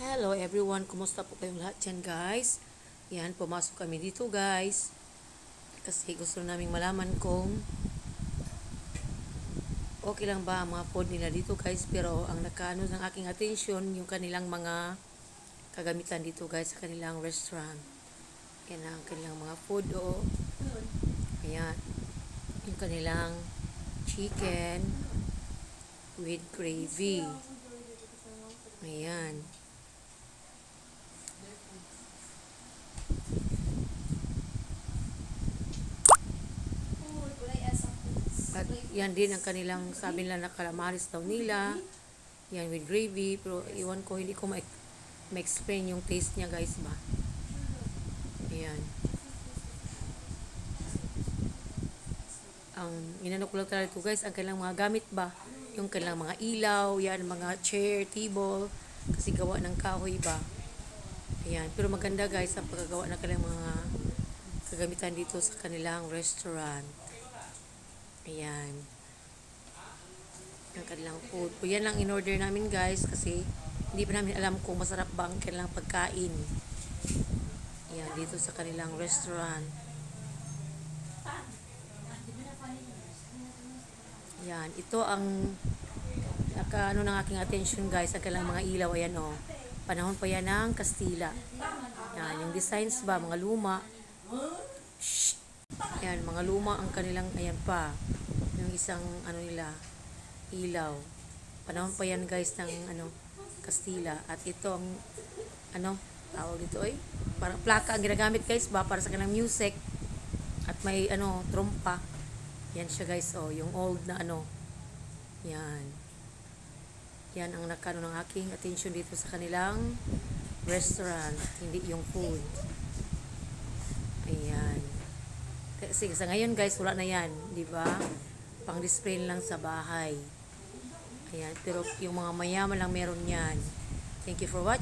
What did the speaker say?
Hello everyone, kumusta po kayong lahat dyan guys? Yan, pumasok kami dito guys. Kasi gusto naming malaman kung okay lang ba ang mga food nila dito guys. Pero ang nakaano ng aking attention, yung kanilang mga kagamitan dito guys sa kanilang restaurant. Yan ang kanilang mga food Ayan, yung kanilang chicken with gravy. Ayan. At yan din ang kanilang sabi nila na calamaris daw nila. Yan with gravy. Pero iwan ko, hindi ko ma-explain yung taste niya guys ba. Ayan. Ang inano ko lang talaga ito guys, ang kanilang mga gamit ba. Yung kanilang mga ilaw, yan, mga chair, table. Kasi gawa ng kahoy ba. Ayan. Pero maganda guys ang pagkagawa ng kanilang mga kagamitan dito sa kanilang restaurant. Ayan. Ang kanilang food. O yan lang in-order namin guys kasi hindi pa namin alam kung masarap ba ang kanilang pagkain. Ayan, dito sa kanilang restaurant. Ayan, ito ang nakaano ng aking attention guys, ang kanilang mga ilaw. Ayan o. Panahon pa yan ng Kastila. Ayan, yung designs ba, mga luma. Shhh. Ayan, mga luma ang kanilang, ayan pa. Yung isang, ano nila, ilaw. Panahon pa yan guys ng, Kastila. At ito ang, tawag dito parang plaka ang ginagamit guys ba, para sa kanilang music. At may, trompa. Yan siya guys, yung old na, yan. Yan ang nakano ng aking attention dito sa kanilang restaurant. Hindi yung food. Ayan. Kasi sa ngayon guys, wala na yan, di ba? Pang display lang sa bahay. Ayan, pero yung mga mayaman lang meron yan. Thank you for watching.